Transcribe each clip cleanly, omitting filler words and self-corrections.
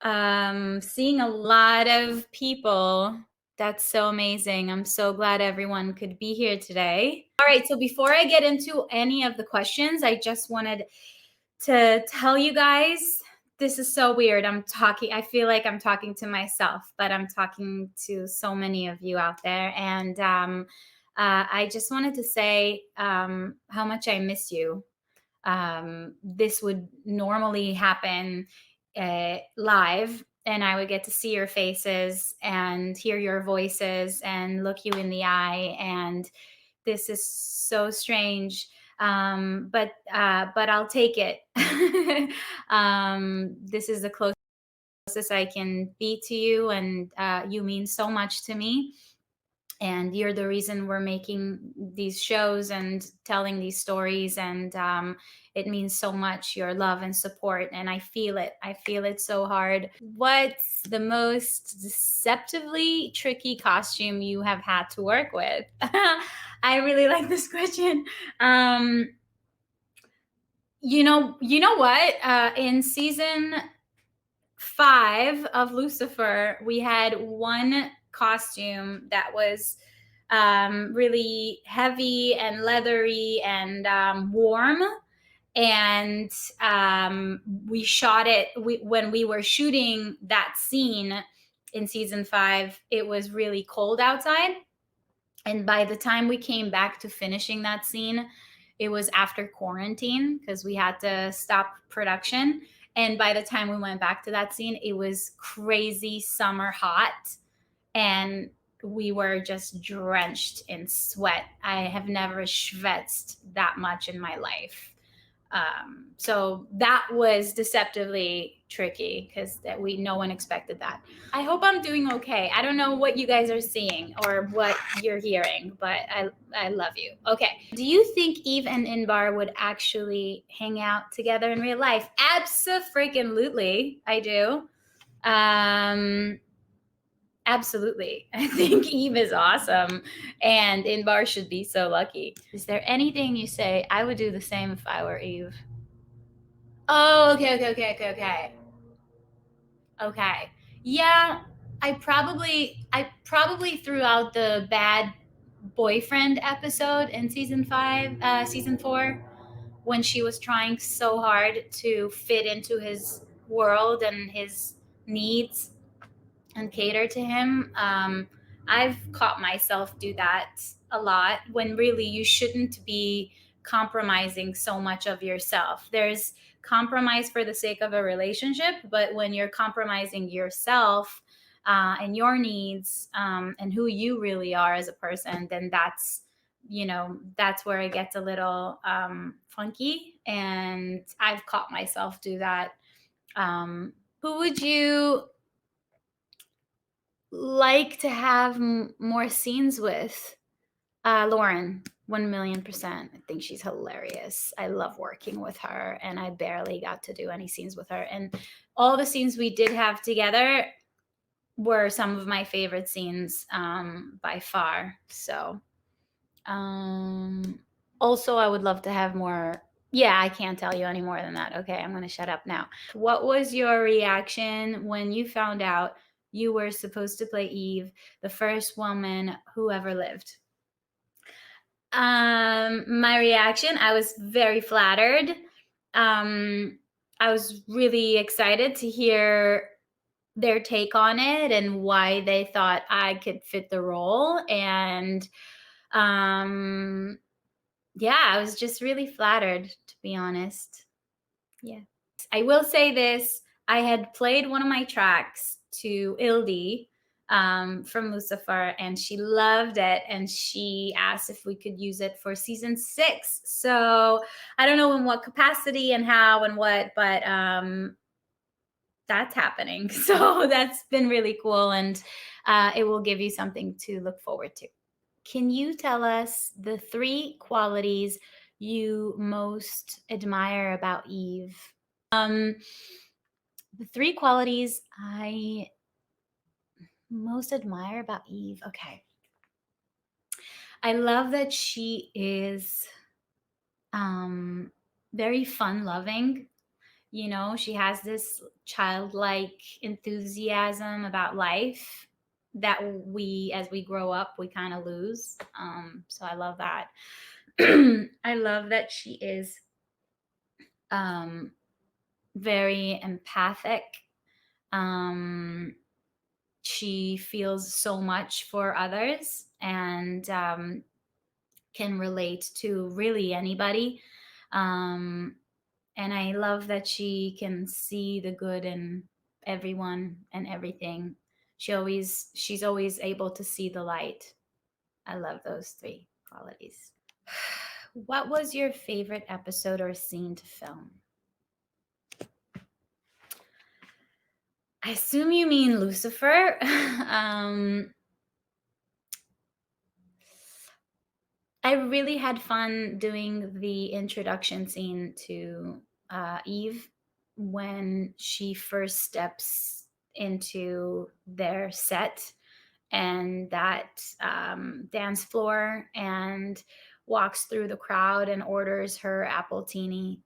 Seeing a lot of people. That's so amazing. I'm so glad everyone could be here today. All right, so before I get into any of the questions, I just wanted to tell you guys, this is so weird. I feel like I'm talking to myself, but I'm talking to so many of you out there. And I just wanted to say how much I miss you. This would normally happen live, and I would get to see your faces and hear your voices and look you in the eye. And this is so strange, but I'll take it. This is the closest I can be to you, and you mean so much to me, and you're the reason we're making these shows and telling these stories. And it means so much, your love and support, and I feel it so hard. What's the most deceptively tricky costume you have had to work with? I really like this question. um you know what, in season 5 of Lucifer, we had one costume that was really heavy and leathery and warm. And we shot it when we were shooting that scene in season 5. It was really cold outside. And by the time we came back to finishing that scene, it was after quarantine because we had to stop production. And by the time we went back to that scene, it was crazy summer hot. And we were just drenched in sweat. I have never schwitzed that much in my life. So that was deceptively tricky because no one expected that. I hope I'm doing okay. I don't know what you guys are seeing or what you're hearing, but I love you. Okay. Do you think Eve and Inbar would actually hang out together in real life? Abso-freaking-lutely, I do. Absolutely. I think Eve is awesome, and Inbar should be so lucky. Is there anything you say, I would do the same if I were Eve? Oh, okay. Okay. Yeah, I probably threw out the bad boyfriend episode in season 4, when she was trying so hard to fit into his world and his needs and cater to him. I've caught myself do that a lot when really you shouldn't be compromising so much of yourself. There's compromise for the sake of a relationship, but when you're compromising yourself and your needs and who you really are as a person, then that's where it gets a little funky. And I've caught myself do that. Who would you like to have more scenes with? Lauren, 1,000,000%. I think she's hilarious. I love working with her, and I barely got to do any scenes with her. And all the scenes we did have together were some of my favorite scenes by far. So, also, I would love to have more. Yeah, I can't tell you any more than that. Okay, I'm going to shut up now. What was your reaction when you found out you were supposed to play Eve, the first woman who ever lived? My reaction, I was very flattered. I was really excited to hear their take on it and why they thought I could fit the role. And um, yeah, I was just really flattered, to be honest. Yeah. I will say this, I had played one of my tracks to Ildi from Lucifer, and she loved it, and she asked if we could use it for season 6. So I don't know in what capacity and how and what, but that's happening. So that's been really cool, and it will give you something to look forward to. Can you tell us the 3 qualities you most admire about Eve? The 3 qualities I most admire about Eve. Okay. I love that she is very fun loving. You know, she has this childlike enthusiasm about life that we, as we grow up, we kind of lose. So I love that. I love that she is um, very empathic. Um, she feels so much for others, and can relate to really anybody. Um, and I love that she can see the good in everyone and everything. She's always able to see the light. I love those three qualities. What was your favorite episode or scene to film? I assume you mean Lucifer. I really had fun doing the introduction scene to Eve when she first steps into their set and that dance floor and walks through the crowd and orders her apple teeny.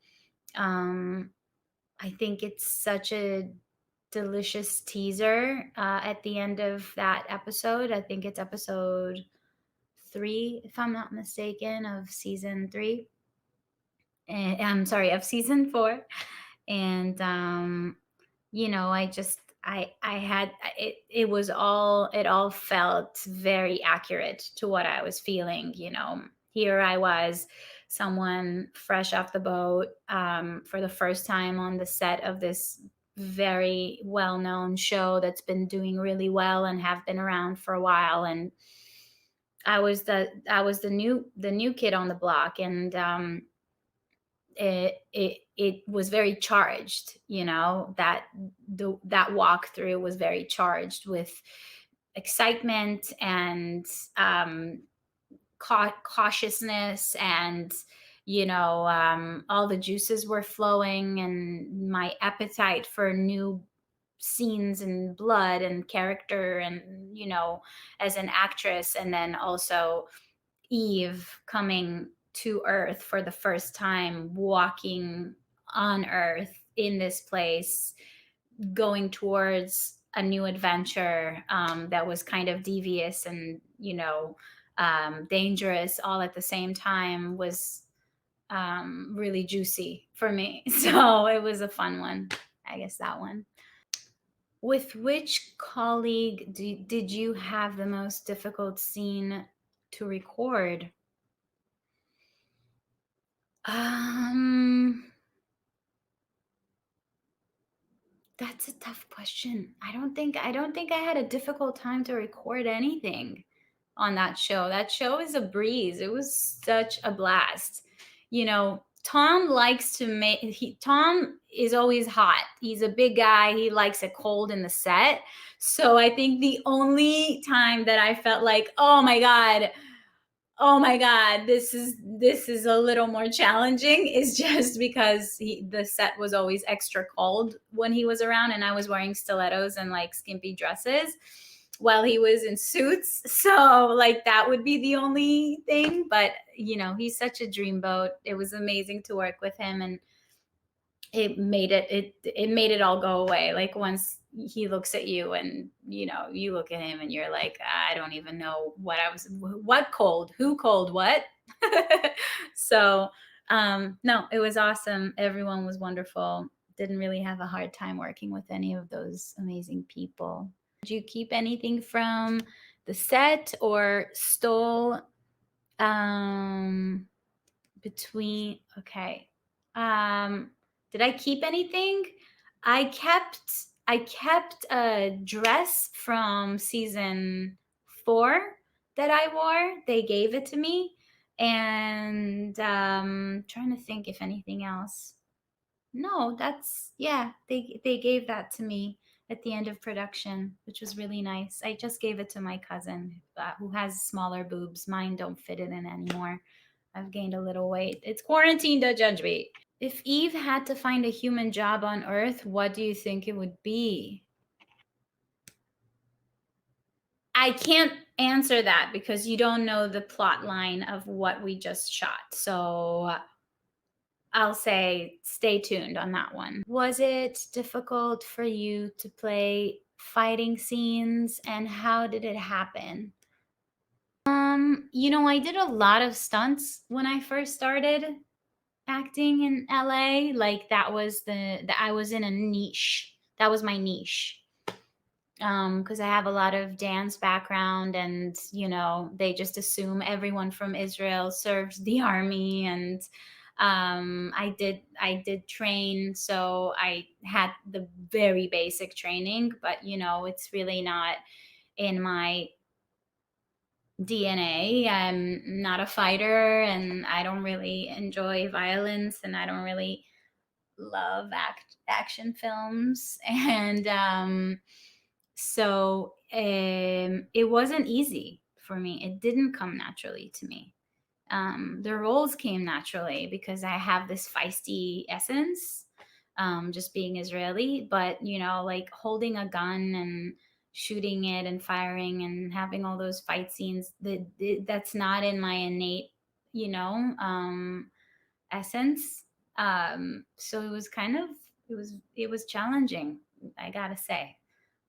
Um, I think it's such a delicious teaser at the end of that episode. I think it's episode 3, if I'm not mistaken, of season 3. And I'm sorry, of season 4. And you know, I had it was all, it all felt very accurate to what I was feeling. You know, here I was, someone fresh off the boat, for the first time on the set of this very well-known show that's been doing really well and have been around for a while. And I was the new kid on the block. And it was very charged. You know, that walkthrough was very charged with excitement and cautiousness, and you know, all the juices were flowing, and my appetite for new scenes and blood and character, and you know, as an actress. And then also Eve coming to Earth for the first time, walking on Earth in this place, going towards a new adventure that was kind of devious and, you know, dangerous all at the same time, was really juicy for me. So it was a fun one. I guess that one. With which colleague did you have the most difficult scene to record? Um, that's a tough question. I don't think I had a difficult time to record anything on that show. That show is a breeze. It was such a blast. You know, Tom likes to make Tom is always hot. He's a big guy. He likes it cold in the set. So I think the only time that I felt like, oh my god, this is a little more challenging, is just because the set was always extra cold when he was around, and I was wearing stilettos and like skimpy dresses while he was in suits. So like that would be the only thing. But you know, he's such a dreamboat. It was amazing to work with him, and it made it all go away. Like once he looks at you, and you know, you look at him, and you're like, I don't even know what cold, who cold, what. So no, it was awesome. Everyone was wonderful. Didn't really have a hard time working with any of those amazing people. Did you keep anything from the set or stole um between okay did I keep anything? I kept a dress from season 4 that I wore. They gave it to me. And trying to think if anything else. No, that's, yeah, they gave that to me at the end of production, which was really nice. I just gave it to my cousin who has smaller boobs. Mine don't fit it in anymore. I've gained a little weight. It's quarantine, don't judge me. If Eve had to find a human job on Earth, what do you think it would be? I can't answer that because you don't know the plot line of what we just shot. So I'll say stay tuned on that one. Was it difficult for you to play fighting scenes, and how did it happen? I did a lot of stunts when I first started acting in LA. Like that was I was in a niche. That was my niche. Because I have a lot of dance background, and they just assume everyone from Israel serves the army, and I did train, so I had the very basic training, but it's really not in my DNA. I'm not a fighter, and I don't really enjoy violence, and I don't really love action films, and so it wasn't easy for me. It didn't come naturally to me. The roles came naturally because I have this feisty essence, just being Israeli. But like holding a gun and shooting it and firing and having all those fight scenes, that's not in my innate, you know, essence. So it was challenging, I gotta say.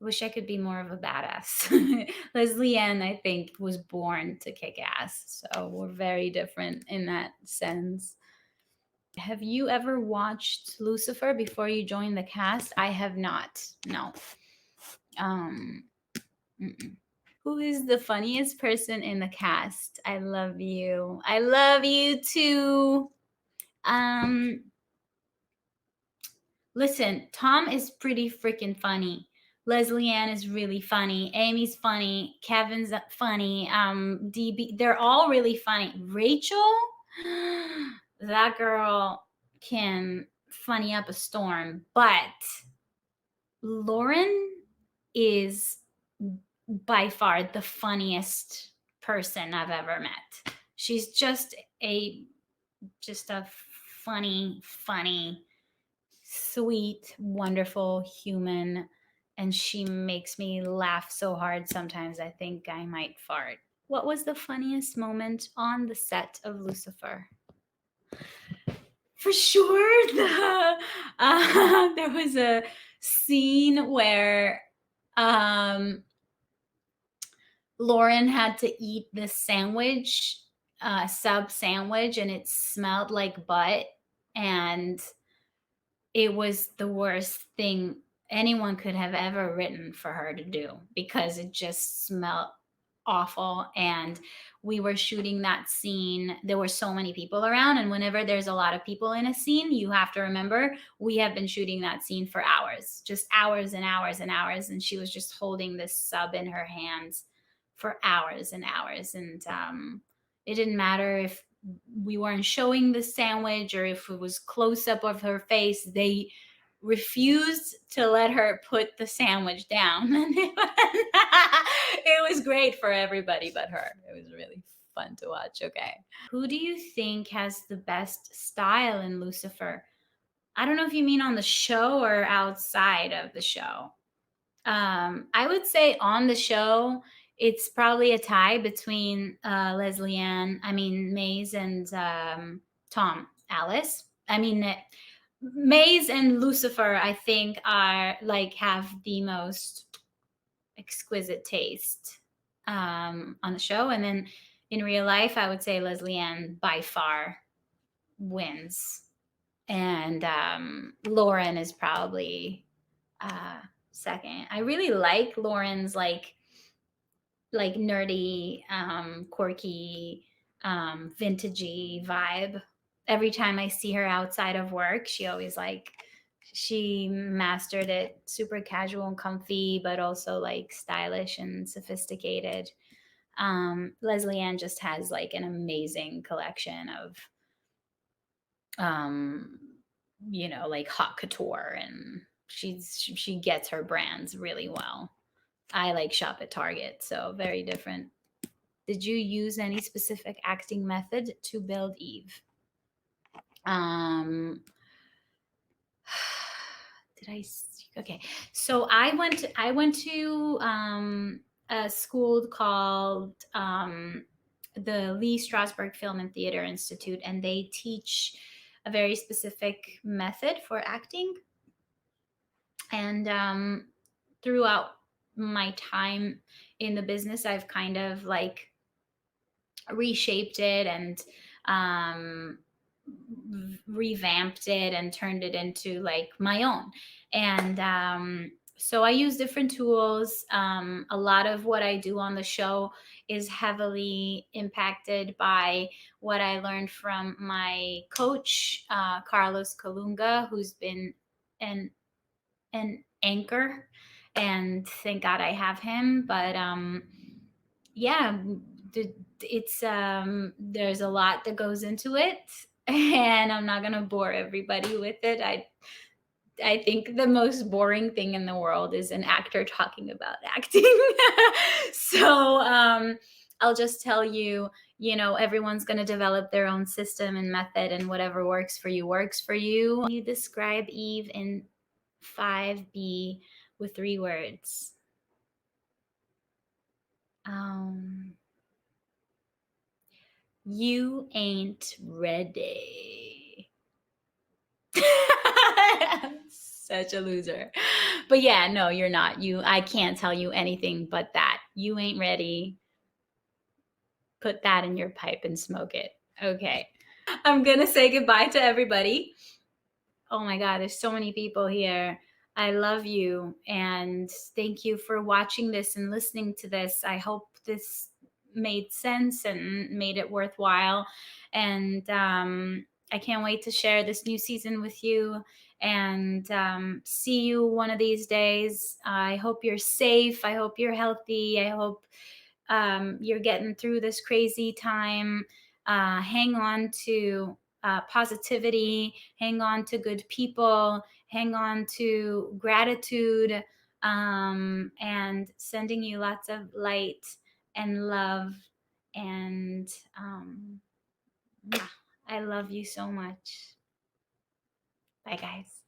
Wish I could be more of a badass. Leslie Ann, I think, was born to kick ass. So we're very different in that sense. Have you ever watched Lucifer before you joined the cast? I have not. No. Um, mm-mm. Who is the funniest person in the cast? I love you. I love you too. Um, Listen, Tom is pretty freaking funny. Leslie Ann is really funny. Amy's funny. Kevin's funny. DB, they're all really funny. Rachel, that girl can funny up a storm. But Lauren is by far the funniest person I've ever met. She's just a funny, sweet, wonderful human, and she makes me laugh so hard sometimes I think I might fart. What was the funniest moment on the set of Lucifer? For sure, there was a scene where Lauren had to eat this sandwich, sub sandwich, and it smelled like butt, and it was the worst thing anyone could have ever written for her to do because it just smelled awful. And we were shooting that scene. There were so many people around. And whenever there's a lot of people in a scene, you have to remember we have been shooting that scene for hours, just hours and hours and hours. And she was just holding this sub in her hands for hours and hours. And it didn't matter if we weren't showing the sandwich or if it was close up of her face. They refused to let her put the sandwich down. And it was great for everybody but her. It was really fun to watch. Okay. Who do you think has the best style in Lucifer? I don't know if you mean on the show or outside of the show. I would say on the show, it's probably a tie between Leslie Ann, I mean, Maze and Tom, Alice. I mean, Maze and Lucifer, I think, are like have the most exquisite taste on the show. And then in real life, I would say Leslie Ann by far wins. And Lauren is probably second. I really like Lauren's like nerdy, quirky, vintagey vibe. Every time I see her outside of work, she mastered it, super casual and comfy, but also like stylish and sophisticated. Leslie Ann just has like an amazing collection of like haute couture, and she gets her brands really well. I like shop at Target, so very different. Did you use any specific acting method to build Eve? Um, did I? Okay, so I went to a school called the Lee Strasberg Film and Theater Institute, and they teach a very specific method for acting. And throughout my time in the business, I've kind of like reshaped it and um, revamped it and turned it into like my own. And so I use different tools. A lot of what I do on the show is heavily impacted by what I learned from my coach, Carlos Colunga, who's been an anchor, and thank God I have him. But yeah, it's there's a lot that goes into it, and I'm not gonna bore everybody with it. I think the most boring thing in the world is an actor talking about acting. So I'll just tell you, you know, everyone's going to develop their own system and method, and whatever works for you works for you. You describe Eve in 5B with 3 words. Um, you ain't ready. Such a loser. But yeah, no, you're not. I can't tell you anything but that. You ain't ready. Put that in your pipe and smoke it. Okay. I'm going to say goodbye to everybody. Oh my God, there's so many people here. I love you. And thank you for watching this and listening to this. I hope this made sense and made it worthwhile. And I can't wait to share this new season with you and see you one of these days. I hope you're safe. I hope you're healthy. I hope you're getting through this crazy time. Hang on to positivity, hang on to good people, hang on to gratitude, and sending you lots of light and love. And I love you so much. Bye, guys.